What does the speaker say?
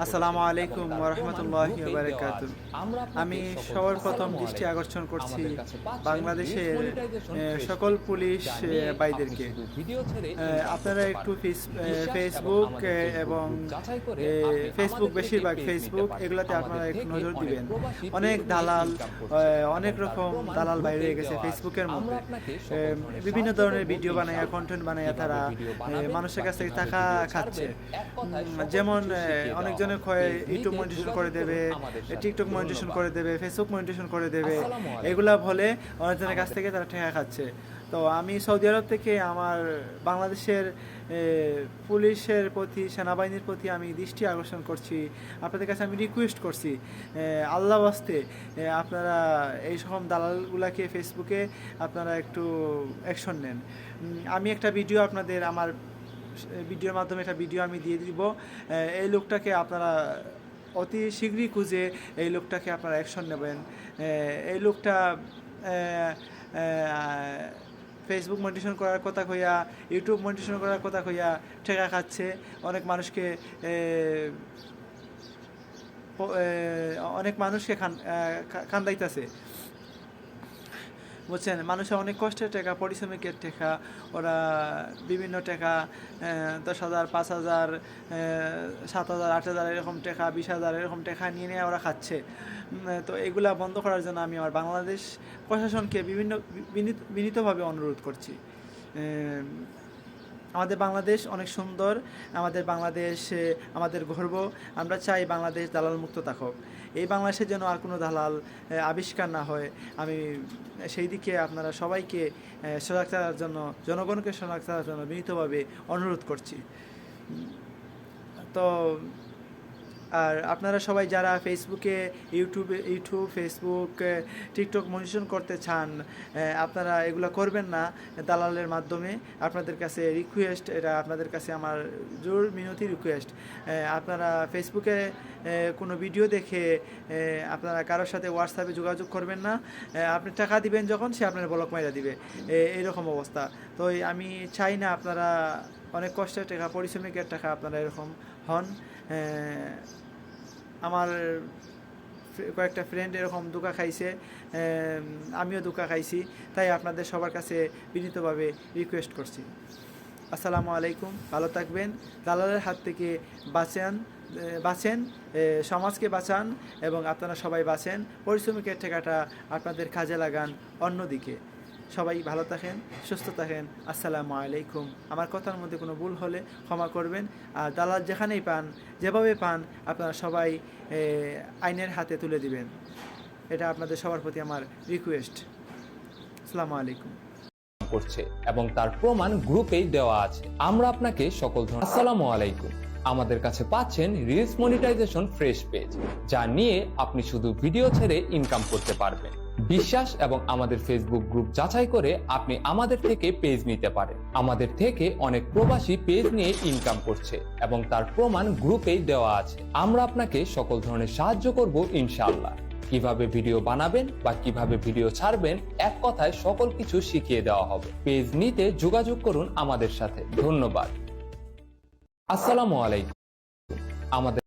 আসসালামু আলাইকুম ওয়া রাহমাতুল্লাহি ওয়া বারাকাতুহু। আমি সবার প্রথম দৃষ্টি আকর্ষণ করছি বাংলাদেশের সকল পুলিশ ভাইদেরকে। আপনারা একটু ফেসবুক এবং ফেসবুক, বেশিরভাগ ফেসবুক এগুলাতে আপনারা একটু নজর দিবেন। অনেক দালাল, অনেক রকম দালাল বাইরে হয়ে গেছে ফেসবুকের মধ্যে। বিভিন্ন ধরনের ভিডিও বানাইয়া, কন্টেন্ট বানাইয়া তারা মানুষের কাছ থেকে টাকা খাচ্ছে। যেমন অনেকজনের ইউটিউব মনিটাইজেশন করে দেবে, টিকটক মনিটাইজেশন করে দেবে, ফেসবুক মনিটাইজেশন করে দেবে, এগুলা বলে অনেকজনের কাছ থেকে তারা টাকা খাচ্ছে। তো আমি সৌদি আরব থেকে আমার বাংলাদেশের পুলিশের প্রতি, সেনাবাহিনীর প্রতি আমি দৃষ্টি আকর্ষণ করছি, আপনাদের কাছে আমি রিকোয়েস্ট করছি, আল্লাহ ওয়াস্তে আপনারা এই সব দালালগুলাকে ফেসবুকে আপনারা একটু অ্যাকশন নেন। আমি একটা ভিডিও আপনাদের, আমার ভিডিওর মাধ্যমে একটা ভিডিও আমি দিয়ে দিব। এই লোকটাকে আপনারা অতি শীঘ্রই খুঁজে এই লোকটাকে আপনারা অ্যাকশন নেবেন। এই লোকটা ফেসবুক মনিটাইজেশন করার কথা কইয়া, ইউটিউব মনিটাইজেশন করার কথা কইয়া টাকা খাচ্ছে, অনেক মানুষকে কান্দাইতেছে, বুঝছেন। মানুষের অনেক কষ্টের টাকা, পরিশ্রমিকের টাকা, ওরা বিভিন্ন টাকা 10,000, 5,000, 7,000, 8,000 এরকম টাকা, 20,000 এরকম টাকা নিয়ে নিয়ে ওরা খাচ্ছে। তো এগুলা বন্ধ করার জন্য আমি আমার বাংলাদেশ প্রশাসনকে বিনীতভাবে অনুরোধ করছি। আমাদের বাংলাদেশ অনেক সুন্দর, আমাদের বাংলাদেশ আমাদের গর্ব। আমরা চাই বাংলাদেশ দালাল মুক্ত থাকুক, এই বাংলাদেশের জন্য আর কোনো দালাল আবিষ্কার না হয়। আমি সেই দিকে আপনারা সবাইকে সজাগ থাকার জন্য, জনগণকে সজাগ থাকার জন্য বিনীতভাবে অনুরোধ করছি। তো আর আপনারা সবাই যারা ফেসবুকে, ইউটিউব, ফেসবুক, টিকটক মনিটাইজেশন করতে চান, আপনারা এগুলো করবেন না দালালের মাধ্যমে। আপনাদের কাছে রিকোয়েস্ট, এটা আপনাদের কাছে আমার জোর মিনতি রিকোয়েস্ট। আপনারা ফেসবুকে কোনো ভিডিও দেখে আপনারা কারোর সাথে হোয়াটসঅ্যাপে যোগাযোগ করবেন না। আপনি টাকা দিবেন যখন, সে আপনার ব্লক মাইরা দিবে, এইরকম অবস্থা। তো আমি চাই না আপনারা অনেক কষ্টের টাকা, পরিশ্রমিকের টাকা আপনারা এরকম হন। আমার কয়েকটা ফ্রেন্ড এরকম ধোঁকা খাইছে, আমিও ধোঁকা খাইছি, তাই আপনাদের সবার কাছে বিনীতভাবে রিকোয়েস্ট করছি। আসসালামু আলাইকুম, ভালো থাকবেন, দালালের হাত থেকে বাঁচেন, সমাজকে বাঁচান এবং আপনারা সবাই বাঁচেন। পরিশ্রমিকের টাকাটা আপনাদের কাজে লাগান অন্যদিকে। সবাই ভালো থাকেন, সুস্থ থাকেন। আসসালামু আলাইকুম। আমার কথার মধ্যে কোনো ভুল হলে ক্ষমা করবেন। আর দালাল যেখানেই পান, যেভাবে পান, আপনারা সবাই আইনের হাতে তুলে দিবেন। এটা আপনাদের সবার প্রতি আমার রিকোয়েস্ট। আসসালামু আলাইকুম। করছে এবং তার প্রমাণ গ্রুপেই দেওয়া আছে। আমরা আপনাকে সকল ধরনের আসসালামু আলাইকুম। আমাদের কাছে পাচ্ছেন রিলস মনিটাইজেশন ফ্রেশ পেজ, যা নিয়ে আপনি শুধু ভিডিও ছেড়ে ইনকাম করতে পারবেন। বিশ্বাস এবং আমাদের ফেসবুক গ্রুপ যাচাই করে আপনি আমাদের থেকে পেজ নিতে পারেন। আমাদের থেকে অনেক প্রবাসী পেজ নিয়ে ইনকাম করছে এবং তার প্রমাণ গ্রুপেই দেওয়া আছে। আমরা আপনাকে সকল ধরনের সাহায্য করব ইনশাআল্লাহ। কিভাবে ভিডিও বানাবেন বা কিভাবে ভিডিও ছাড়বেন, এক কথায় সকল কিছু শিখিয়ে দেওয়া হবে। পেজ নিতে যোগাযোগ করুন আমাদের সাথে। ধন্যবাদ। আসসালামু আলাইকুম। আমাদের